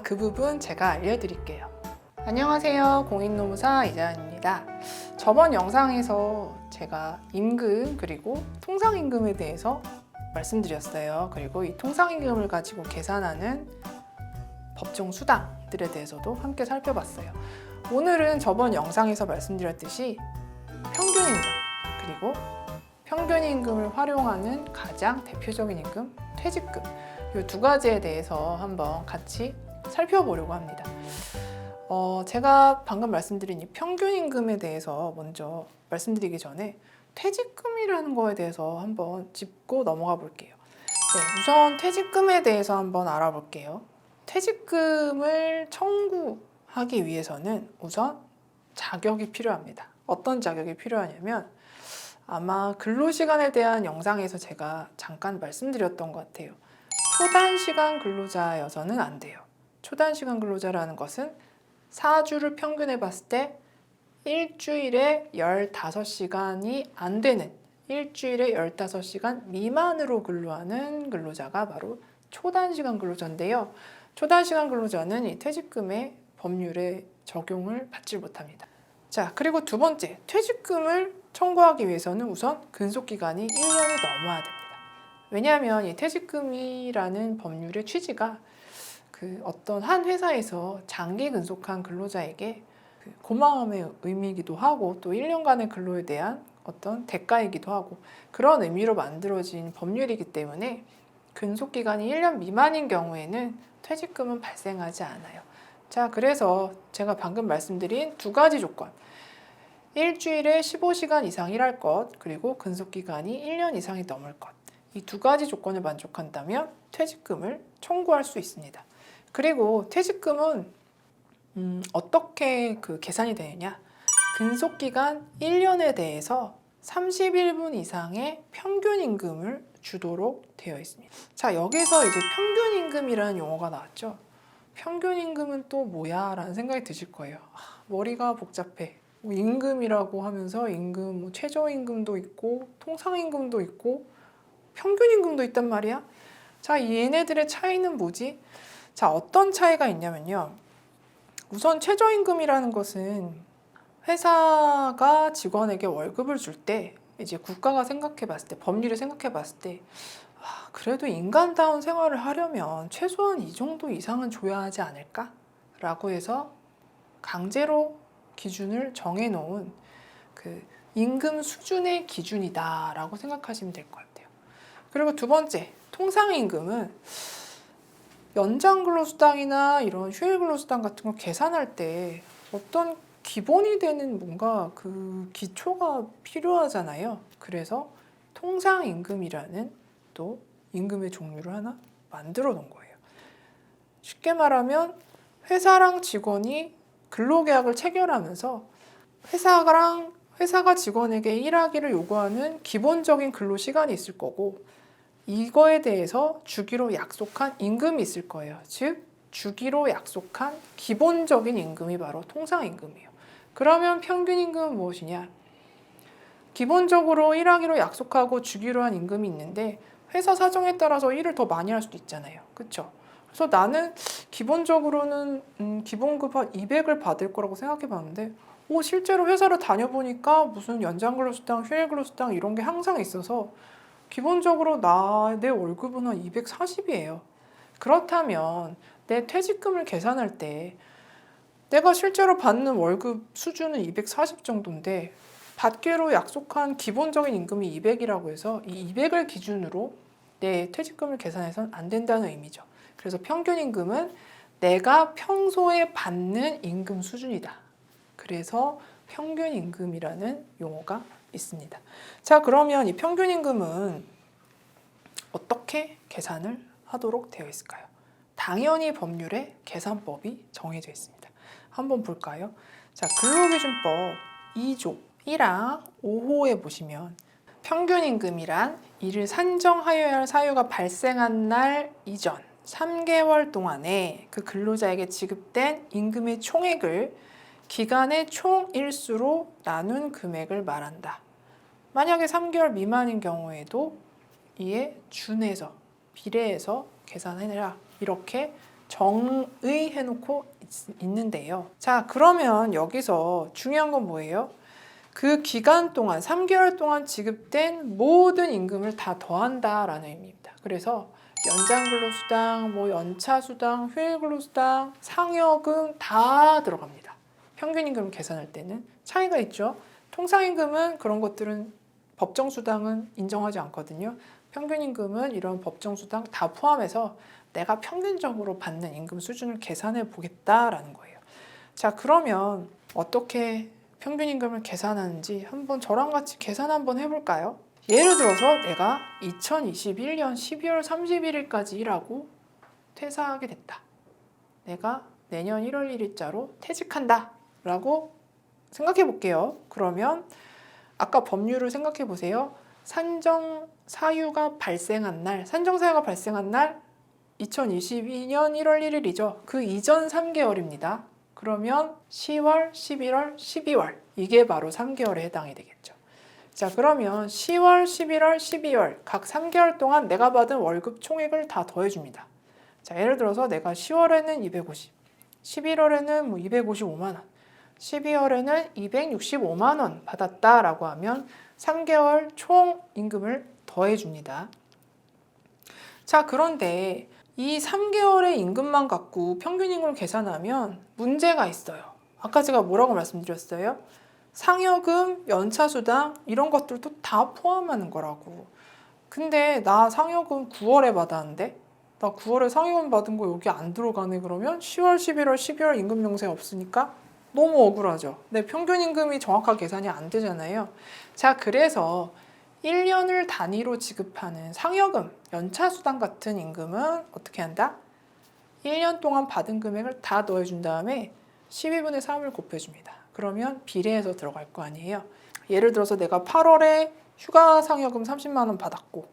그 부분 제가 알려드릴게요. 안녕하세요. 공인노무사 이자연입니다. 저번 영상에서 제가 임금 그리고 통상임금에 대해서 말씀드렸어요. 그리고 이 통상임금을 가지고 계산하는 법정 수당들에 대해서도 함께 살펴봤어요. 오늘은 저번 영상에서 말씀드렸듯이 평균임금 그리고 평균임금을 활용하는 가장 대표적인 임금, 퇴직금 이 두 가지에 대해서 한번 같이 살펴보려고 합니다. 제가 방금 말씀드린 이 평균임금에 대해서 먼저 말씀드리기 전에 퇴직금이라는 거에 대해서 한번 짚고 넘어가 볼게요. 네, 우선 퇴직금에 대해서 한번 알아볼게요. 퇴직금을 청구하기 위해서는 우선 자격이 필요합니다. 어떤 자격이 필요하냐면 아마 근로시간에 대한 영상에서 제가 잠깐 말씀드렸던 것 같아요. 초단시간 근로자여서는 안 돼요. 초단시간 근로자라는 것은 4주를 평균해 봤을 때 일주일에 15시간이 안 되는, 일주일에 15시간 미만으로 근로하는 근로자가 바로 초단시간 근로자인데요. 초단시간 근로자는 이 퇴직금의 법률에 적용을 받지 못합니다. 자, 그리고 두 번째, 퇴직금을 청구하기 위해서는 우선 근속기간이 1년이 넘어야 됩니다. 왜냐하면 이 퇴직금이라는 법률의 취지가 어떤 한 회사에서 장기 근속한 근로자에게 고마움의 의미이기도 하고 또 1년간의 근로에 대한 어떤 대가이기도 하고 그런 의미로 만들어진 법률이기 때문에 근속기간이 1년 미만인 경우에는 퇴직금은 발생하지 않아요. 자, 그래서 제가 방금 말씀드린 두 가지 조건, 일주일에 15시간 이상 일할 것, 그리고 근속기간이 1년 이상이 넘을 것, 이 두 가지 조건을 만족한다면 퇴직금을 청구할 수 있습니다. 그리고 퇴직금은 어떻게 계산이 되느냐? 근속기간 1년에 대해서 31분 이상의 평균임금을 주도록 되어 있습니다. 자, 여기서 이제 평균임금이라는 용어가 나왔죠. 평균임금은 또 뭐야? 라는 생각이 드실 거예요. 머리가 복잡해. 임금이라고 하면서 임금, 최저임금도 있고 통상임금도 있고 평균임금도 있단 말이야. 자, 얘네들의 차이는 뭐지? 자, 어떤 차이가 있냐면요. 우선 최저임금이라는 것은 회사가 직원에게 월급을 줄 때 이제 국가가 생각해 봤을 때, 법률이 생각해 봤을 때 그래도 인간다운 생활을 하려면 최소한 이 정도 이상은 줘야 하지 않을까? 라고 해서 강제로 기준을 정해놓은 임금 수준의 기준이다 라고 생각하시면 될 것 같아요. 그리고 두 번째, 통상임금은 연장근로수당이나 이런 휴일근로수당 같은 거 계산할 때 어떤 기본이 되는 뭔가 기초가 필요하잖아요. 그래서 통상임금이라는 또 임금의 종류를 하나 만들어 놓은 거예요. 쉽게 말하면 회사랑 직원이 근로계약을 체결하면서 회사가 직원에게 일하기를 요구하는 기본적인 근로시간이 있을 거고 이거에 대해서 주기로 약속한 임금이 있을 거예요. 즉 주기로 약속한 기본적인 임금이 바로 통상임금이에요. 그러면 평균임금은 무엇이냐? 기본적으로 일하기로 약속하고 주기로 한 임금이 있는데 회사 사정에 따라서 일을 더 많이 할 수도 있잖아요. 그렇죠? 그래서 나는 기본적으로는 기본급 한 200을 받을 거라고 생각해 봤는데 실제로 회사를 다녀보니까 무슨 연장근로수당, 휴일근로수당 이런 게 항상 있어서 기본적으로 내 월급은 한 240이에요. 그렇다면 내 퇴직금을 계산할 때 내가 실제로 받는 월급 수준은 240 정도인데 받기로 약속한 기본적인 임금이 200이라고 해서 이 200을 기준으로 내 퇴직금을 계산해서는 안 된다는 의미죠. 그래서 평균임금은 내가 평소에 받는 임금 수준이다. 그래서 평균임금이라는 용어가 있습니다. 자, 그러면 이 평균임금은 어떻게 계산을 하도록 되어 있을까요? 당연히 법률에 계산법이 정해져 있습니다. 한번 볼까요? 자, 근로기준법 2조 1항 5호에 보시면 평균임금이란 이를 산정하여야 할 사유가 발생한 날 이전 3개월 동안에 그 근로자에게 지급된 임금의 총액을 기간의 총 일수로 나눈 금액을 말한다. 만약에 3개월 미만인 경우에도 이에 준해서 비례해서 계산해라 이렇게 정의해놓고 있는데요. 자, 그러면 여기서 중요한 건 뭐예요? 그 기간 동안, 3개월 동안 지급된 모든 임금을 다 더한다라는 의미입니다. 그래서 연장근로수당, 연차수당, 휴일근로수당, 상여금 다 들어갑니다. 평균임금 계산할 때는 차이가 있죠. 통상임금은 그런 것들은 법정수당은 인정하지 않거든요. 평균임금은 이런 법정수당 다 포함해서 내가 평균적으로 받는 임금 수준을 계산해 보겠다라는 거예요. 자, 그러면 어떻게 평균임금을 계산하는지 한번 저랑 같이 계산 한번 해볼까요? 예를 들어서 내가 2021년 12월 31일까지 일하고 퇴사하게 됐다. 내가 내년 1월 1일자로 퇴직한다 라고 생각해 볼게요. 그러면 아까 법률을 생각해 보세요. 산정사유가 발생한 날 2022년 1월 1일이죠. 그 이전 3개월입니다. 그러면 10월, 11월, 12월 이게 바로 3개월에 해당이 되겠죠. 자, 그러면 10월, 11월, 12월 각 3개월 동안 내가 받은 월급 총액을 다 더해줍니다. 자, 예를 들어서 내가 10월에는 250, 11월에는 255만 원, 12월에는 265만 원 받았다라고 하면 3개월 총 임금을 더해줍니다. 자, 그런데 이 3개월의 임금만 갖고 평균임금을 계산하면 문제가 있어요. 아까 제가 뭐라고 말씀드렸어요? 상여금, 연차수당 이런 것들도 다 포함하는 거라고. 근데 나 상여금 9월에 받았는데 나 9월에 상여금 받은 거 여기 안 들어가네. 그러면 10월, 11월, 12월 임금 명세가 없으니까 너무 억울하죠. 내 평균임금이 정확하게 계산이 안 되잖아요. 자, 그래서 1년을 단위로 지급하는 상여금, 연차수당 같은 임금은 어떻게 한다? 1년 동안 받은 금액을 다 넣어준 다음에 12분의 3을 곱해줍니다. 그러면 비례해서 들어갈 거 아니에요. 예를 들어서 내가 8월에 휴가 상여금 30만 원 받았고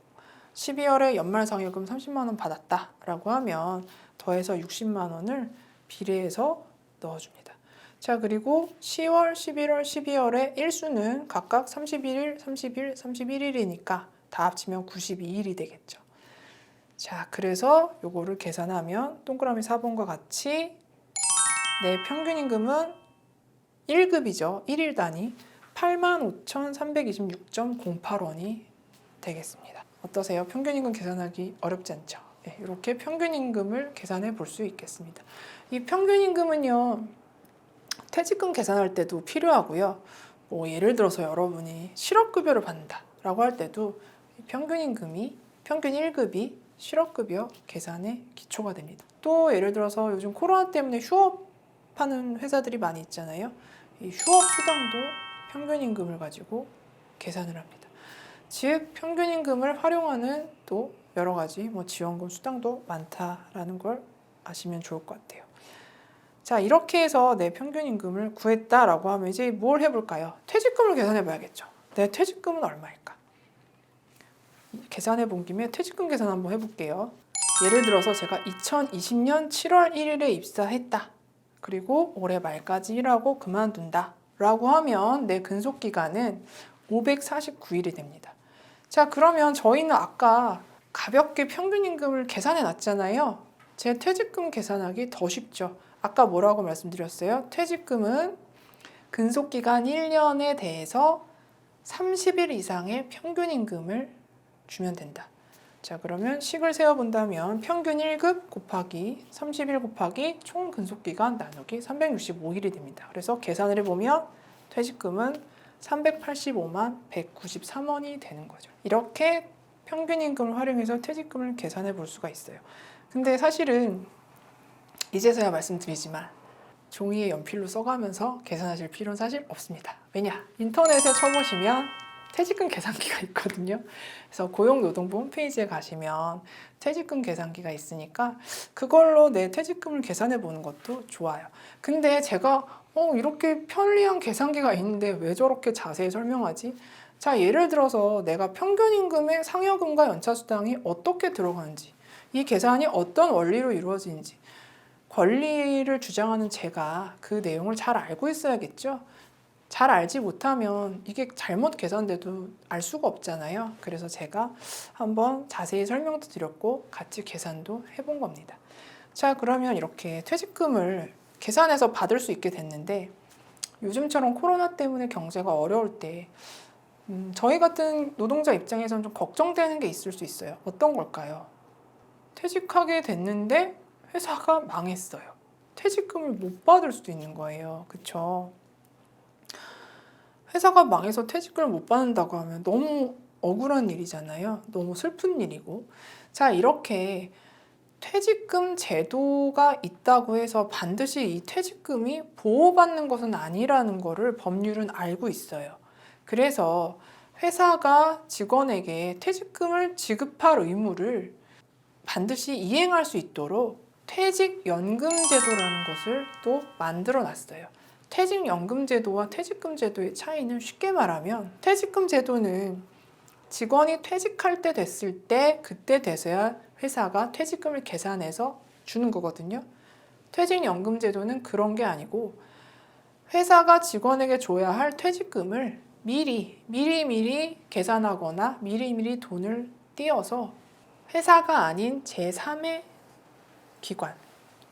12월에 연말 상여금 30만 원 받았다 라고 하면 더해서 60만 원을 비례해서 넣어줍니다. 자, 그리고 10월, 11월, 12월의 일수는 각각 31일, 30일, 31일이니까 다 합치면 92일이 되겠죠. 자, 그래서 요거를 계산하면 동그라미 4번과 같이 내 평균임금은 1급이죠. 1일 단위 85,326.08원이 되겠습니다. 어떠세요? 평균임금 계산하기 어렵지 않죠? 네, 이렇게 평균임금을 계산해 볼 수 있겠습니다. 이 평균임금은요, 퇴직금 계산할 때도 필요하고요. 예를 들어서 여러분이 실업급여를 받는다라고 할 때도 평균임금이 평균 1급이 실업급여 계산의 기초가 됩니다. 또 예를 들어서 요즘 코로나 때문에 휴업하는 회사들이 많이 있잖아요. 이 휴업 수당도 평균임금을 가지고 계산을 합니다. 즉 평균임금을 활용하는 또 여러 가지 지원금 수당도 많다라는 걸 아시면 좋을 것 같아요. 자, 이렇게 해서 내 평균임금을 구했다라고 하면 이제 뭘 해볼까요? 퇴직금을 계산해 봐야겠죠. 내 퇴직금은 얼마일까? 계산해 본 김에 퇴직금 계산 한번 해볼게요. 예를 들어서 제가 2020년 7월 1일에 입사했다. 그리고 올해 말까지 일하고 그만둔다. 라고 하면 내 근속기간은 549일이 됩니다. 자, 그러면 저희는 아까 가볍게 평균임금을 계산해 놨잖아요. 제 퇴직금 계산하기 더 쉽죠. 아까 뭐라고 말씀드렸어요? 퇴직금은 근속기간 1년에 대해서 30일 이상의 평균임금을 주면 된다. 자, 그러면 식을 세어본다면 평균 1급 곱하기 30일 곱하기 총 근속기간 나누기 365일이 됩니다. 그래서 계산을 해보면 퇴직금은 385만 193원이 되는 거죠. 이렇게 평균임금을 활용해서 퇴직금을 계산해 볼 수가 있어요. 근데 사실은 이제서야 말씀드리지만 종이에 연필로 써가면서 계산하실 필요는 사실 없습니다. 왜냐? 인터넷에 쳐보시면 퇴직금 계산기가 있거든요. 그래서 고용노동부 홈페이지에 가시면 퇴직금 계산기가 있으니까 그걸로 내 퇴직금을 계산해 보는 것도 좋아요. 근데 제가 이렇게 편리한 계산기가 있는데 왜 저렇게 자세히 설명하지? 자, 예를 들어서 내가 평균임금의 상여금과 연차수당이 어떻게 들어가는지, 이 계산이 어떤 원리로 이루어지는지, 권리를 주장하는 제가 그 내용을 잘 알고 있어야겠죠? 잘 알지 못하면 이게 잘못 계산돼도 알 수가 없잖아요. 그래서 제가 한번 자세히 설명도 드렸고 같이 계산도 해본 겁니다. 자, 그러면 이렇게 퇴직금을 계산해서 받을 수 있게 됐는데 요즘처럼 코로나 때문에 경제가 어려울 때 저희 같은 노동자 입장에서는 좀 걱정되는 게 있을 수 있어요. 어떤 걸까요? 퇴직하게 됐는데 회사가 망했어요. 퇴직금을 못 받을 수도 있는 거예요. 그쵸? 회사가 망해서 퇴직금을 못 받는다고 하면 너무 억울한 일이잖아요. 너무 슬픈 일이고. 자, 이렇게 퇴직금 제도가 있다고 해서 반드시 이 퇴직금이 보호받는 것은 아니라는 것을 법률은 알고 있어요. 그래서 회사가 직원에게 퇴직금을 지급할 의무를 반드시 이행할 수 있도록 퇴직연금제도라는 것을 또 만들어 놨어요. 퇴직연금제도와 퇴직금제도의 차이는 쉽게 말하면 퇴직금제도는 직원이 퇴직할 때 됐을 때 그때 돼서야 회사가 퇴직금을 계산해서 주는 거거든요. 퇴직연금제도는 그런 게 아니고 회사가 직원에게 줘야 할 퇴직금을 미리 계산하거나 미리 돈을 띄어서 회사가 아닌 제3의 기관,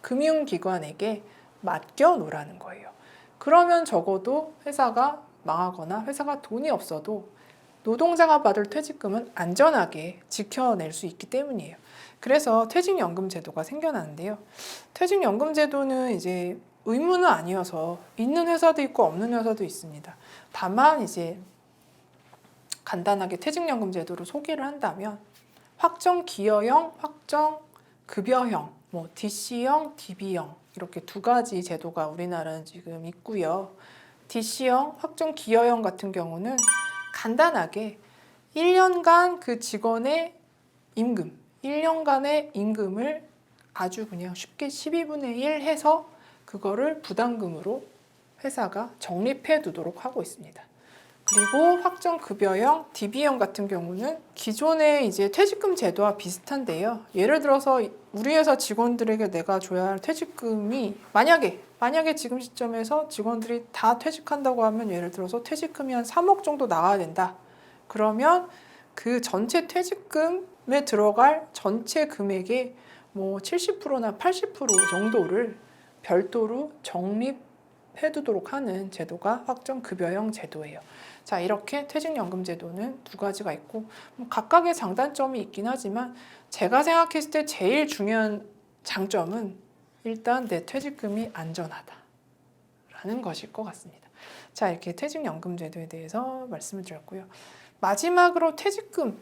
금융기관에게 맡겨 놓으라는 거예요. 그러면 적어도 회사가 망하거나 회사가 돈이 없어도 노동자가 받을 퇴직금은 안전하게 지켜낼 수 있기 때문이에요. 그래서 퇴직연금제도가 생겨나는데요. 퇴직연금제도는 이제 의무는 아니어서 있는 회사도 있고 없는 회사도 있습니다. 다만 이제 간단하게 퇴직연금제도를 소개를 한다면 확정 기여형, 확정 급여형, DC형, DB형 이렇게 두 가지 제도가 우리나라는 지금 있고요. DC형, 확정 기여형 같은 경우는 간단하게 1년간 그 직원의 임금, 1년간의 임금을 아주 그냥 쉽게 12분의 1 해서 그거를 부담금으로 회사가 적립해 두도록 하고 있습니다. 그리고 확정급여형, DB형 같은 경우는 기존의 이제 퇴직금 제도와 비슷한데요. 예를 들어서 우리 회사 직원들에게 내가 줘야 할 퇴직금이 만약에 지금 시점에서 직원들이 다 퇴직한다고 하면 예를 들어서 퇴직금이 한 3억 정도 나와야 된다. 그러면 그 전체 퇴직금에 들어갈 전체 금액의 70%나 80% 정도를 별도로 적립해두도록 하는 제도가 확정급여형 제도예요. 자, 이렇게 퇴직연금제도는 두 가지가 있고 각각의 장단점이 있긴 하지만 제가 생각했을 때 제일 중요한 장점은 일단 내 퇴직금이 안전하다라는 것일 것 같습니다. 자, 이렇게 퇴직연금제도에 대해서 말씀을 드렸고요. 마지막으로 퇴직금은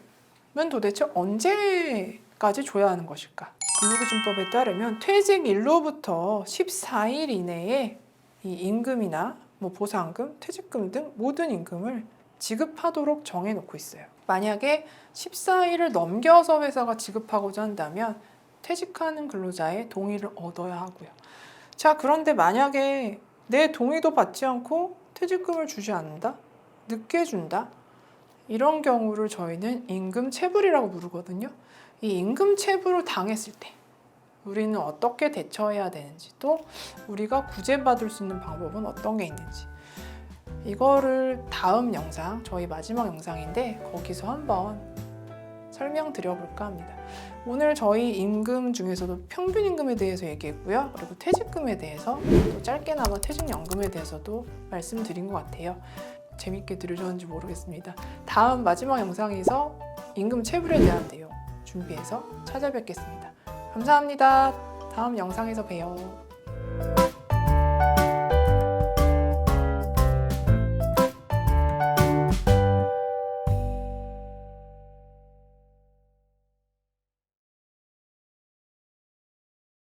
도대체 언제까지 줘야 하는 것일까? 근로기준법에 따르면 퇴직일로부터 14일 이내에 이 임금이나 보상금, 퇴직금 등 모든 임금을 지급하도록 정해놓고 있어요. 만약에 14일을 넘겨서 회사가 지급하고자 한다면 퇴직하는 근로자의 동의를 얻어야 하고요. 자, 그런데 만약에 내 동의도 받지 않고 퇴직금을 주지 않는다? 늦게 준다? 이런 경우를 저희는 임금체불이라고 부르거든요. 이 임금체불을 당했을 때 우리는 어떻게 대처해야 되는지, 또 우리가 구제받을 수 있는 방법은 어떤 게 있는지, 이거를 다음 영상, 저희 마지막 영상인데 거기서 한번 설명드려볼까 합니다. 오늘 저희 임금 중에서도 평균임금에 대해서 얘기했고요. 그리고 퇴직금에 대해서, 또 짧게나마 퇴직연금에 대해서도 말씀드린 것 같아요. 재밌게 들으셨는지 모르겠습니다. 다음 마지막 영상에서 임금 체불에 대한 내용 준비해서 찾아뵙겠습니다. 감사합니다. 다음 영상에서 봬요.